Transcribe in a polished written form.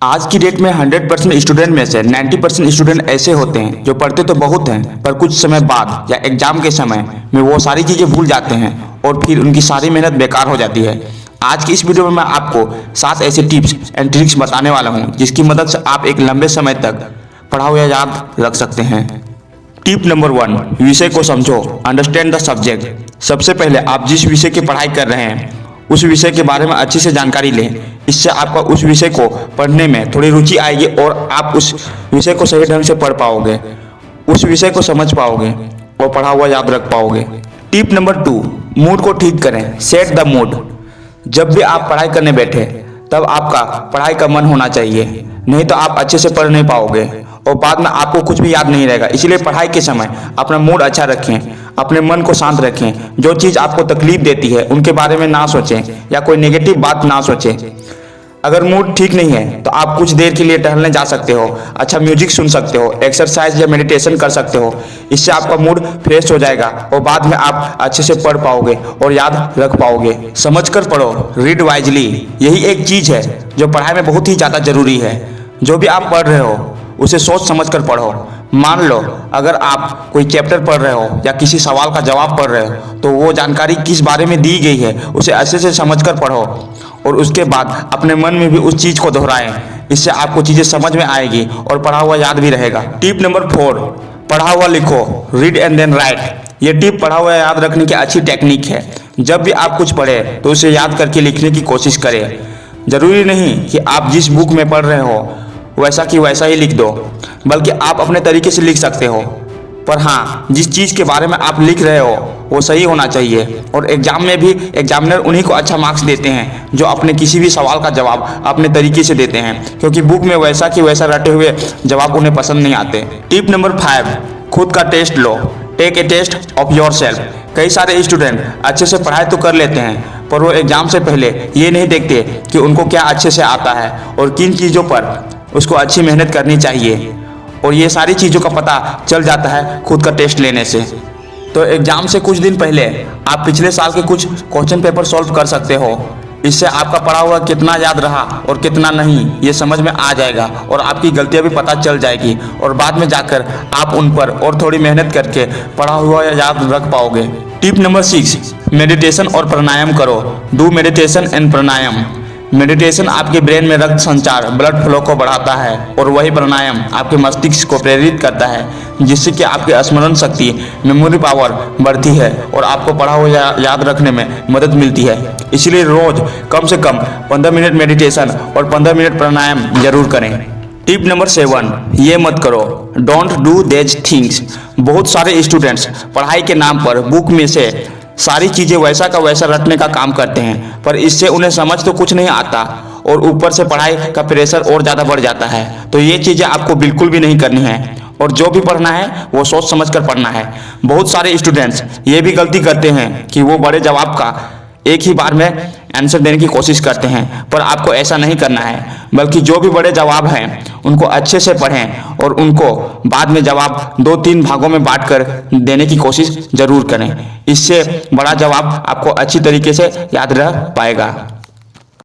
आज की डेट में 100% स्टूडेंट में से 90% स्टूडेंट ऐसे होते हैं जो पढ़ते तो बहुत हैं पर कुछ समय बाद या एग्जाम के समय में वो सारी चीज़ें भूल जाते हैं और फिर उनकी सारी मेहनत बेकार हो जाती है। आज की इस वीडियो में मैं आपको 7 ऐसे टिप्स एंड ट्रिक्स बताने वाला हूँ जिसकी मदद से आप एक लंबे समय तक पढ़ा हुआ याद रख सकते हैं। टिप नंबर 1, विषय को समझो, अंडरस्टैंड द सब्जेक्ट। सबसे पहले आप जिस विषय की पढ़ाई कर रहे हैं उस विषय के बारे में अच्छी से जानकारी लें। इससे आपका उस विषय को पढ़ने में थोड़ी रुचि आएगी और आप उस विषय को सही ढंग से पढ़ पाओगे, उस विषय को समझ पाओगे और पढ़ा हुआ याद रख पाओगे। टिप नंबर 2, मूड को ठीक करें, सेट द मूड। जब भी आप पढ़ाई करने बैठे तब आपका पढ़ाई का मन होना चाहिए, नहीं तो आप अच्छे से पढ़ नहीं पाओगे और बाद में आपको कुछ भी याद नहीं रहेगा। इसलिए पढ़ाई के समय अपना मूड अच्छा रखें, अपने मन को शांत रखें। जो चीज़ आपको तकलीफ देती है उनके बारे में ना सोचें या कोई नेगेटिव बात ना सोचें। अगर मूड ठीक नहीं है तो आप कुछ देर के लिए टहलने जा सकते हो, अच्छा म्यूजिक सुन सकते हो, एक्सरसाइज या मेडिटेशन कर सकते हो। इससे आपका मूड फ्रेश हो जाएगा और बाद में आप अच्छे से पढ़ पाओगे और याद रख पाओगे। समझकर पढ़ो, रीड वाइजली। यही एक चीज़ है जो पढ़ाई में बहुत ही ज़्यादा जरूरी है। जो भी आप पढ़ रहे हो उसे सोच समझ कर पढ़ो। मान लो अगर आप कोई चैप्टर पढ़ रहे हो या किसी सवाल का जवाब पढ़ रहे हो तो वो जानकारी किस बारे में दी गई है उसे अच्छे से समझ कर पढ़ो और उसके बाद अपने मन में भी उस चीज़ को दोहराएं। इससे आपको चीज़ें समझ में आएगी और पढ़ा हुआ याद भी रहेगा। टिप नंबर 4, पढ़ा हुआ लिखो, रीड एंड देन राइट। ये टिप पढ़ा हुआ याद रखने की अच्छी टेक्निक है। जब भी आप कुछ पढ़ें तो उसे याद करके लिखने की कोशिश करें। जरूरी नहीं कि आप जिस बुक में पढ़ रहे हो वैसा कि वैसा ही लिख दो, बल्कि आप अपने तरीके से लिख सकते हो। पर हाँ, जिस चीज़ के बारे में आप लिख रहे हो वो सही होना चाहिए। और एग्जाम में भी एग्जामिनर उन्हीं को अच्छा मार्क्स देते हैं जो अपने किसी भी सवाल का जवाब अपने तरीके से देते हैं, क्योंकि बुक में वैसा कि वैसा रटे हुए जवाब उन्हें पसंद नहीं आते। टिप नंबर 5, खुद का टेस्ट लो, take a test of yourself. कई सारे स्टूडेंट अच्छे से पढ़ाई तो कर लेते हैं पर वो एग्जाम से पहले ये नहीं देखते कि उनको क्या अच्छे से आता है और किन चीज़ों पर उसको अच्छी मेहनत करनी चाहिए। और ये सारी चीज़ों का पता चल जाता है खुद का टेस्ट लेने से। तो एग्जाम से कुछ दिन पहले आप पिछले साल के कुछ क्वेश्चन पेपर सॉल्व कर सकते हो। इससे आपका पढ़ा हुआ कितना याद रहा और कितना नहीं ये समझ में आ जाएगा और आपकी गलतियां भी पता चल जाएगी और बाद में जाकर आप उन पर और थोड़ी मेहनत करके पढ़ा हुआ याद रख पाओगे। टिप नंबर 6, मेडिटेशन और प्राणायाम करो, do meditation and pranayama. Meditation आपके ब्रेन में रक्त संचार, ब्लड फ्लो को बढ़ाता है और वही प्राणायाम आपके मस्तिष्क को प्रेरित करता है, जिससे कि आपकी स्मरण शक्ति, मेमोरी पावर बढ़ती है और आपको पढ़ा हुआ याद रखने में मदद मिलती है। इसलिए रोज कम से कम 15 मिनट मेडिटेशन और 15 मिनट प्राणायाम जरूर करें। टिप नंबर 7, ये मत करो, डोंट डू देज थिंग्स। बहुत सारे स्टूडेंट्स पढ़ाई के नाम पर बुक में से सारी चीज़ें वैसा का वैसा रटने का काम करते हैं, पर इससे उन्हें समझ तो कुछ नहीं आता और ऊपर से पढ़ाई का प्रेशर और ज़्यादा बढ़ जाता है। तो ये चीज़ें आपको बिल्कुल भी नहीं करनी है और जो भी पढ़ना है वो सोच समझ कर पढ़ना है। बहुत सारे स्टूडेंट्स ये भी गलती करते हैं कि वो बड़े जवाब का एक ही बार में आंसर देने की कोशिश करते हैं, पर आपको ऐसा नहीं करना है, बल्कि जो भी बड़े जवाब हैं उनको अच्छे से पढ़ें और उनको बाद में जवाब 2-3 भागों में बांटकर देने की कोशिश जरूर करें। इससे बड़ा जवाब आपको अच्छी तरीके से याद रह पाएगा।